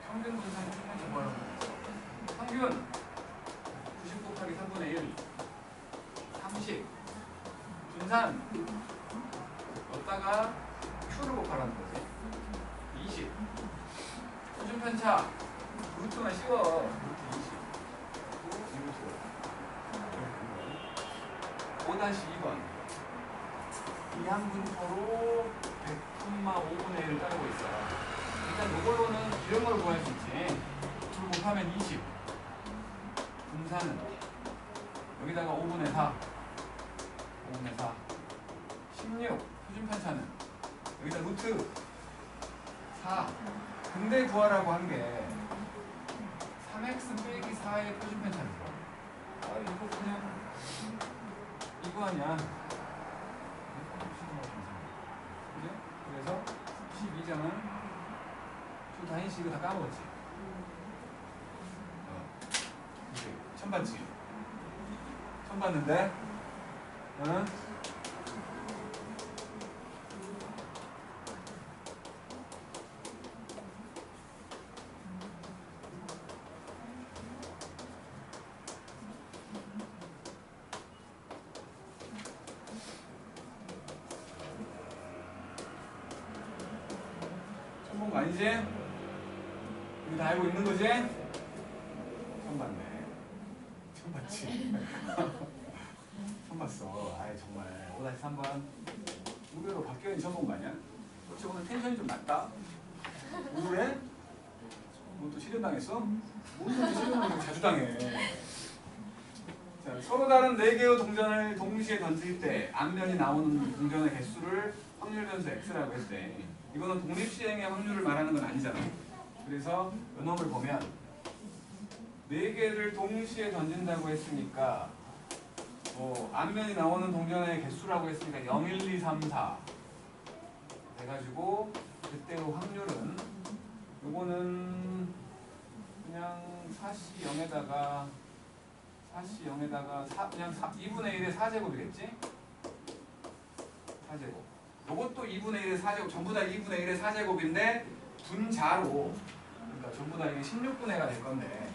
평균 분산 평균 뭐라고 했어? 평균 90 곱하기 3분의 1. 30. 분산 넣다가 Q를 곱하라는 거지. 자, 루트만 씌워. 루트 20. 5-2번. 이 한 분포로 100,5분의 1을 따르고 있어. 일단 이걸로는 이런 걸 구할 수 있지. 2 곱하면 20. 분사는 여기다가 5분의 4. 5분의 4. 16. 표준 편차는 여기다 루트 4. 근데 구하라고 한 게 3x 빼기 4의 표준 편차를 구하. 아, 이거 그냥 이거 아니야. 그죠? 그래서 12장은 저 다인씨 이거 다 까먹었지? 이제 처음 봤지? 처음 봤는데 응? 처음 본 거 아니지? 이거 다 알고 있는 거지? 처음 봤네. 처음 봤지? 처음 봤어. 아이 정말 5-3번 의외로 박경이 처음 본 거 아니야? 그렇지 오늘 텐션이 좀 낮다? 우울해? 뭐 또 실현당했어? 뭔 실현당했어? 자주 당해. 자, 서로 다른 4개의 동전을 동시에 던질 때 앞면이 나오는 동전의 개수를 확률 변수 x라고 했대. 이거는 독립시행의 확률을 말하는 건 아니잖아. 그래서 요놈을 보면 4개를 동시에 던진다고 했으니까 뭐 앞면이 나오는 동전의 개수라고 했으니까 0, 1, 2, 3, 4 해가지고 그때의 확률은 요거는 그냥 4시 0에다가 그냥 2분의 1의 4제곱이겠지? 4제곱. 요것도 2분의 1의 4제곱, 전부 다 2분의 1의 4제곱인데 분자로 그러니까 전부 다 이게 16분의가 될 건데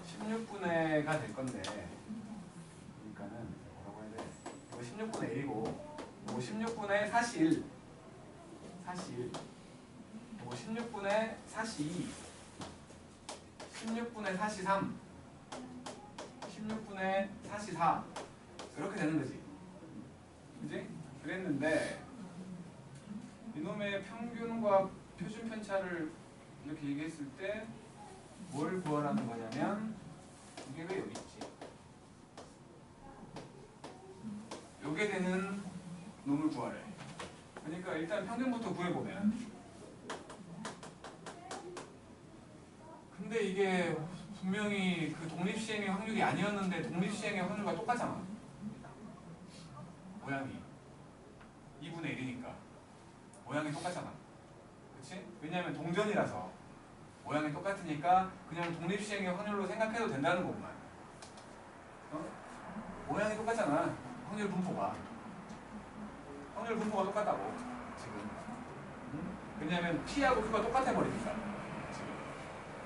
16분의가 될 건데 그러니까는 뭐라고 해야 돼? 이거 16분의 1이고 이거 16분의 4시 1 이거 16분의 4시 2 16분의 4시 3 16분의 4시 4 이렇게 되는 거지. 그지? 그랬는데 이놈의 평균과 표준 편차를 이렇게 얘기했을 때 뭘 구하라는 거냐면 이게 왜 여기 있지? 요게 되는 놈을 구하래. 그러니까 일단 평균부터 구해보면 근데 이게 분명히 그 독립시행의 확률이 아니었는데 독립시행의 확률과 똑같잖아. 모양이 2분의 1이니까 모양이 똑같잖아. 그치? 왜냐하면 동전이라서 모양이 똑같으니까 그냥 독립시행의 확률로 생각해도 된다는 거구만. 어? 모양이 똑같잖아. 확률 분포가 똑같다고 지금. 응? 왜냐하면 P하고 Q가 똑같아 버리니까 지금.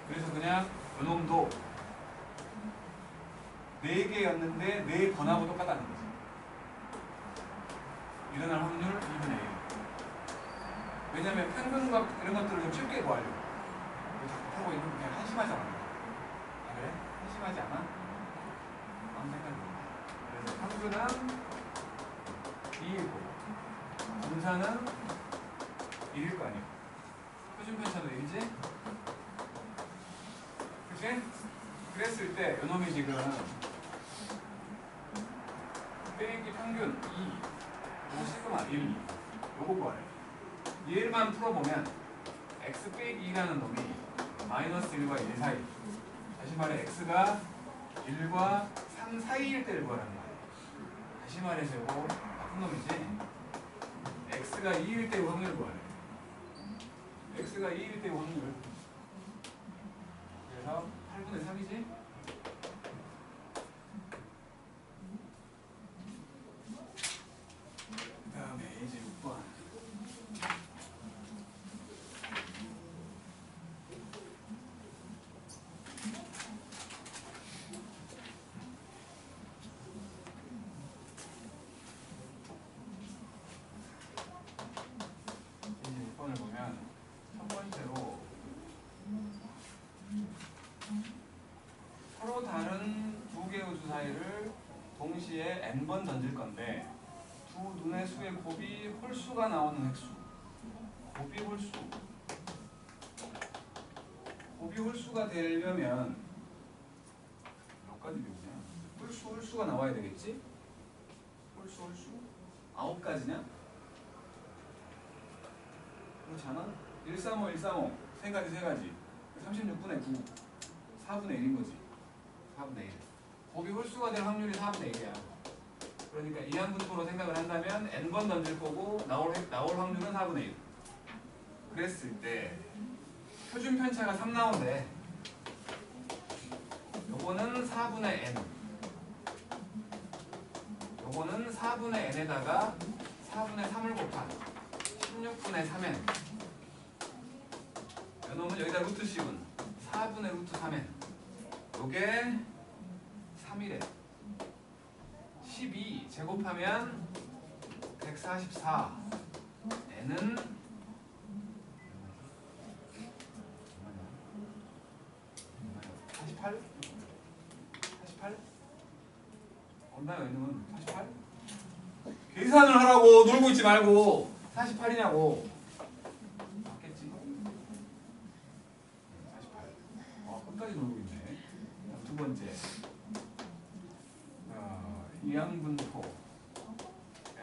그래서 그냥 요놈도 4개였는데 4번하고 똑같다는 거지. 일어날 확률 2분의 1. 왜냐면 평균과 이런 것들을 좀 쉽게 구하려고. 자꾸 하고 있는 거 그냥 한심하잖아. 아, 그래? 한심하지 않아? 아무 생각이 없네. 그래서 평균은 2이고 분사는 1일 거 아니야. 표준 편차도 1이지? 그치? 그랬을 때 요놈이 지금 빼기 평균 2 시그마 1 요거 구하래. 얘만 풀어보면 x 빼기 2라는 놈이 마이너스 1과 1 사이 다시 말해 x가 1과 3 사이일 때를 구하라는 거야. 다시 말해서 요거 나쁜 놈이지. x가 2일 때의 확률을 구하래. x가 2일 때의 확률. 그래서 8분의 3이지? 그 다음에 이제 6번. 이제 6번을 보면 첫 사이를 동시에 n번 던질 건데 두 눈의 수의 곱이 홀수가 나오는 획수. 곱이 홀수. 곱이 홀수가 되려면 몇 가지 배우냐? 홀수가 나와야 되겠지? 홀수 9가지냐? 그렇잖아? 135 세 가지 36분의 9 4분의 1인 거지. 4분의 1. 곱이 홀수가 될 확률이 4분의 1이야. 그러니까 이항분포로 생각을 한다면 n번 던질 거고 나올 확률은 4분의 1. 그랬을 때 표준 편차가 3 나온대. 요거는 4분의 n. 요거는 4분의 n에다가 4분의 3을 곱한 16분의 3n. 요놈은 여기다 루트 씌운 4분의 루트 3n. 요게 3이래. 12 제곱하면 144. n은 48? 48? 없나요? 얘는 48? 계산을 하라고 놀고 있지 말고 48이냐고. 맞겠지? 48. 끝까지 놀고 있네. 두 번째. 이항분포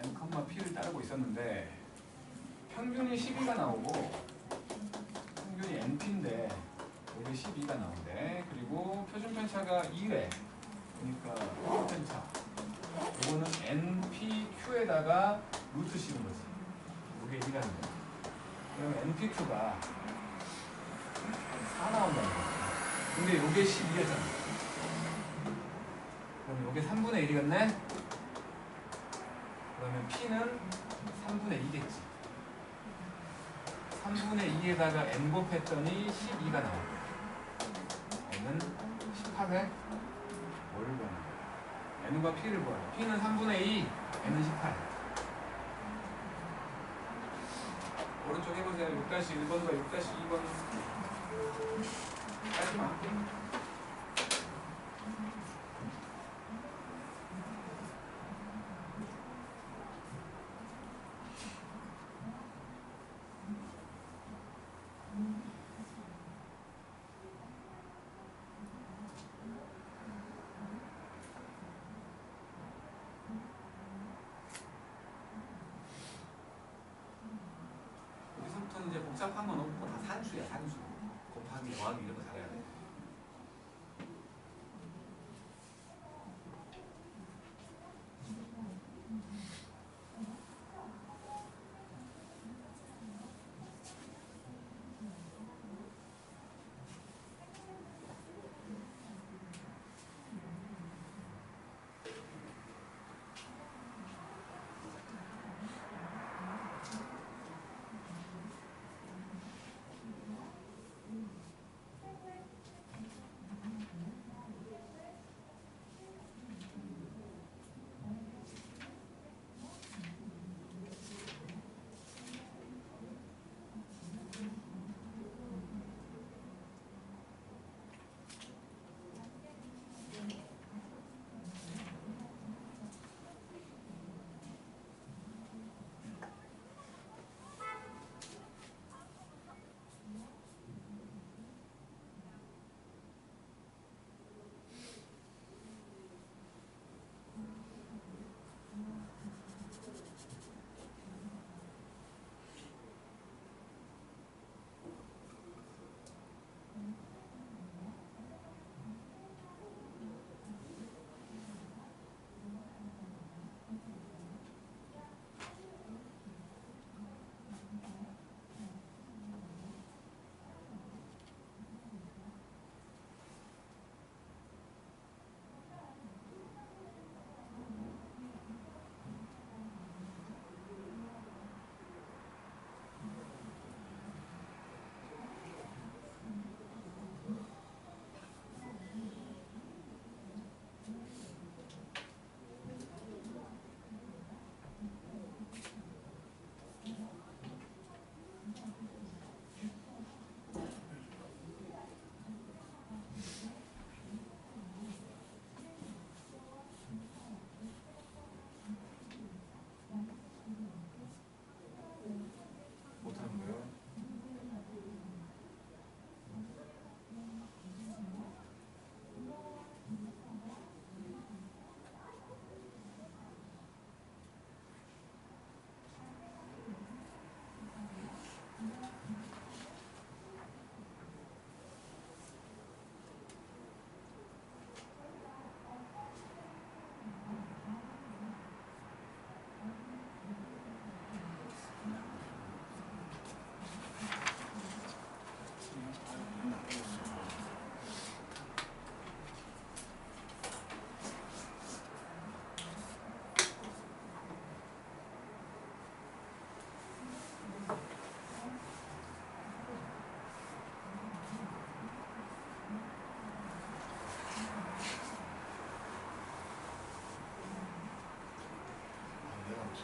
n, p를 따르고 있었는데 평균이 12가 나오고 평균이 np인데 여기 12가 나오는데 그리고 표준 편차가 2래. 그러니까 표준 편차 이거는 npq에다가 루트 씌운 거지. 이게 1이라는 거야. 그러면 npq가 4 나온다는 거야. 근데 이게 12였잖아. 그럼 이게 3분의 1이겠네? 그러면 p는 3분의 2겠지. 3분의 2에다가 n 곱했더니 12가 나오고 n은 18회? 뭘 구하는 거야? n과 p를 구하라. p는 3분의 2, n은 18. 오른쪽 해보세요. 6-1번과 6-2번 깔끔하게. 여기서부터는 이제 복잡한 건 없고 다 산수야, 산수. 곱하기, 더하기 이런 거 잘해야 돼.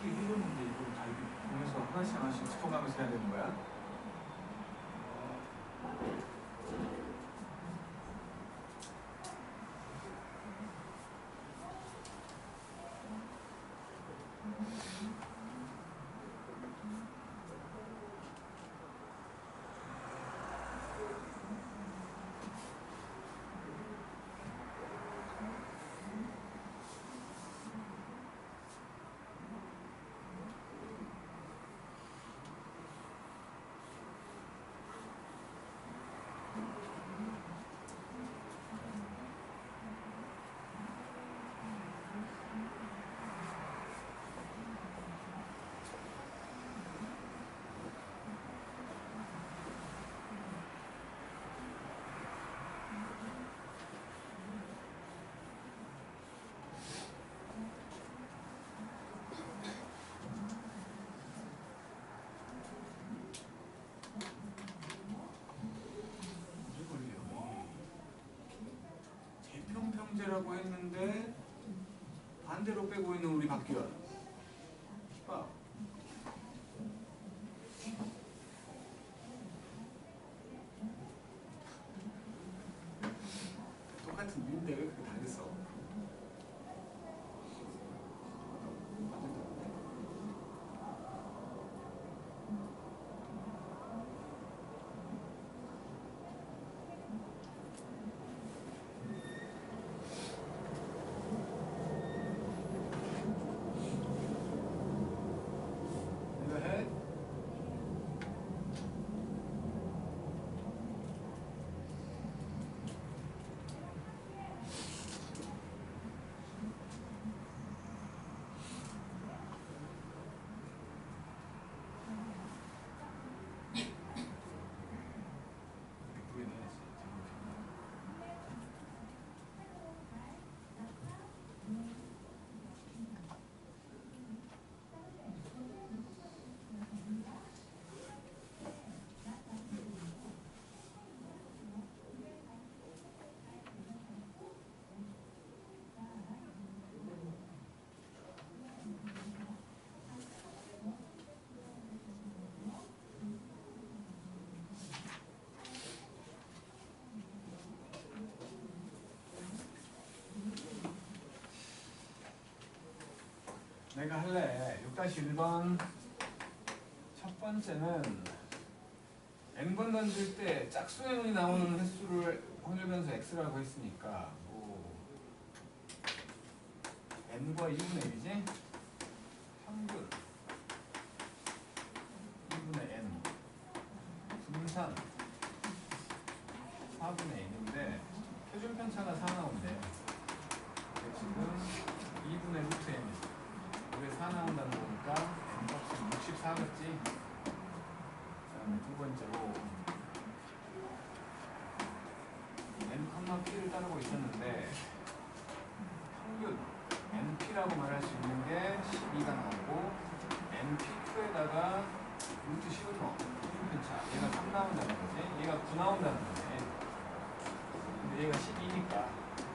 솔직히 해줬는데 이걸 다 이렇게 보면서 하나씩 하나씩 짚어가면서 해야 되는 거야? 재평평제라고 했는데 반대로 빼고 있는 우리 박규현. 봐. 똑같은 일인데 왜 그렇게 다르겠어? 이거 해? 예쁘게 내야지. 내가 할래. 6-1번 첫 번째는 n번 던질 때 짝수의 눈이 나오는 횟수를 확률 변수 x라고 했으니까 뭐 n과 2분의 1이지? 평균 2분의 n 분산 4분의 n인데 표준 편차가 4 나온대. 지금 2분의 루트 n 이게 4 나온다는 거니까 n값은 64겠지? 그다음에 두 번째로 n, p를 따르고 있었는데 평균 np라고 말할 수 있는 게 12가 나오고 npq에다가 루트 10을 넣어. 표준 편차. 얘가 3 나온다는 거지. 얘가 9 나온다는 거지. 근데 얘가 12니까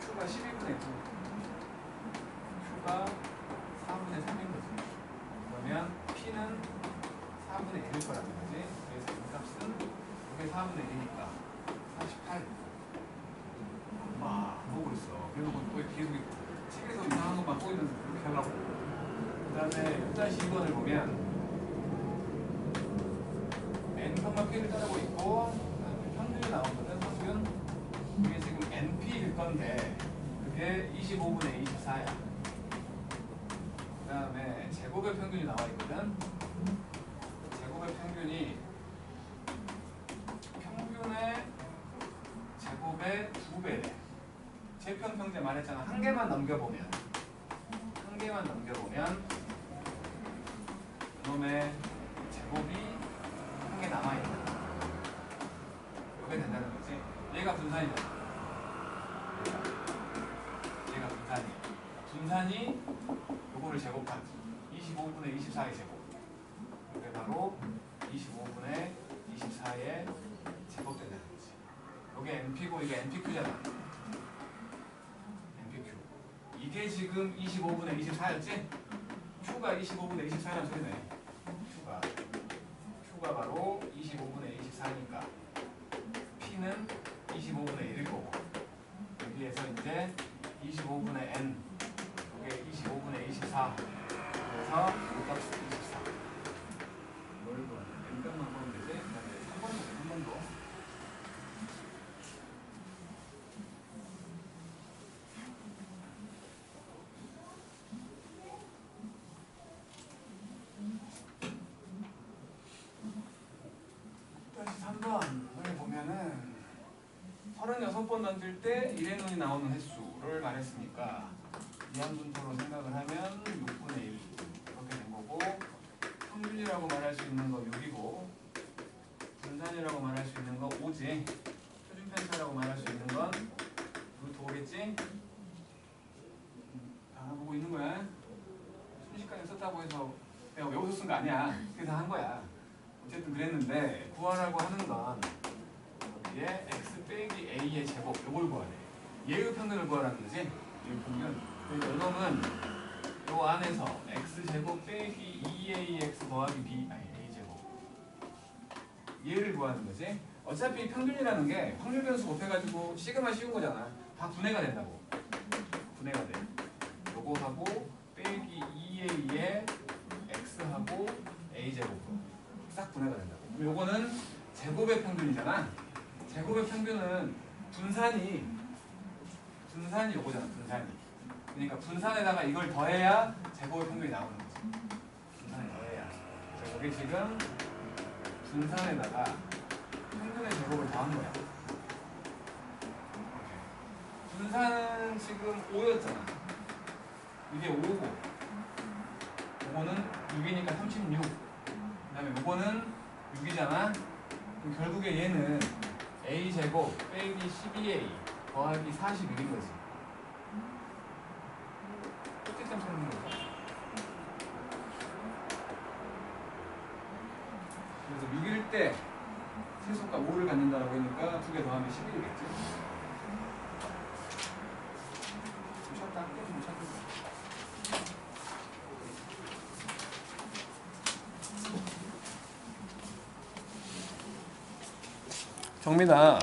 q가 12분의 9 q가 4분의 3인 거지. 그러면 p는 4분의 1일 거라는 거지. 그래서 이 값은 이게 4분의 1이니까 48. 막 보고 있어. 그리고 또 계속 책에서 이상한 것만 보이면서 그렇게 하려고. 그 다음에 6-2번을 보면 n, p를 따르고 있고 그다음에 평균이 나오거든. 평균. 이게 지금 np일 건데 그게 25분의 24야. 그 다음에 제곱의 평균이 나와 있거든. 제곱의 평균이 평균의 제곱의 2배래. 재평평제 말했잖아. 한 개만 넘겨보면 그놈의 제곱이 한 개 남아있다. 이게 된다는 거지. 얘가 분산이잖아. 얘가 분산이. 분산이 요거를 제곱하지. 25분의 24의 제곱. 이게 바로 25분의 24의 제곱 된다는 거지. 요게 np고 이게 npq잖아. npq. 이게 지금 25분의 24였지? Q가 25분의 24라는 소리네. Q가 바로 25분의 24니까 P는 25분의 1일 거고 여기에서 이제 25분의 N 이게 25분의 24 그래서 요값은 24 뭘 구하냐 N값만 보면 되지. 그 다음에 3번 더 다시 3번을 보면은 36번 던질 때 1의 눈이 나오는 횟수를 말했으니까 이항분토로 생각을 하면 6분의 1 이렇게 된 거고 평균이라고 말할 수 있는 거 6이고 분산이라고 말할 수 있는 거 5지 표준 편차라고 말할 수 있는 건 루트 5겠지? 다 보고 있는 거야. 순식간에 썼다고 해서 내가 외워서 쓴 거 아니야. 그래서 한 거야. 어쨌든 그랬는데 구하라고 하는 건 여기에 x 빼기 a의 제곱 이걸 구하래. 얘의 평균을 구하라는 거지. 얘의 평균. 그러니까 이놈은 요 안에서 x 제곱 빼기 2ax 더하기 b 아니 a 제곱 얘를 구하는 거지. 어차피 평균이라는 게 확률 변수 곱해가지고 시그마 씌운 거잖아. 다 분해가 된다고. 분해가 돼. 요거하고 빼기 2a의 x하고 a 제곱으로 싹 분해가 된다고. 그럼 요거는 제곱의 평균이잖아. 제곱의 평균은 분산이 요거잖아. 분산이. 그러니까 분산에다가 이걸 더해야 제곱의 평균이 나오는 거지. 분산에 더해야. 자, 여기 지금 분산에다가 평균의 제곱을 더한 거야. 분산은 지금 5였잖아. 이게 5고 요거는 6이니까 36. 그 다음에 요거는 6이잖아. 그럼 결국에 얘는 a제곱 빼기 12a 더하기 41인 거지. 꼭지점 세는 거죠. 그래서 6일 때 최소가 5를 갖는다라고 하니까 2개 더하면 11이겠지. 좀 쉬었다. 좀 쉬었다. 정민아,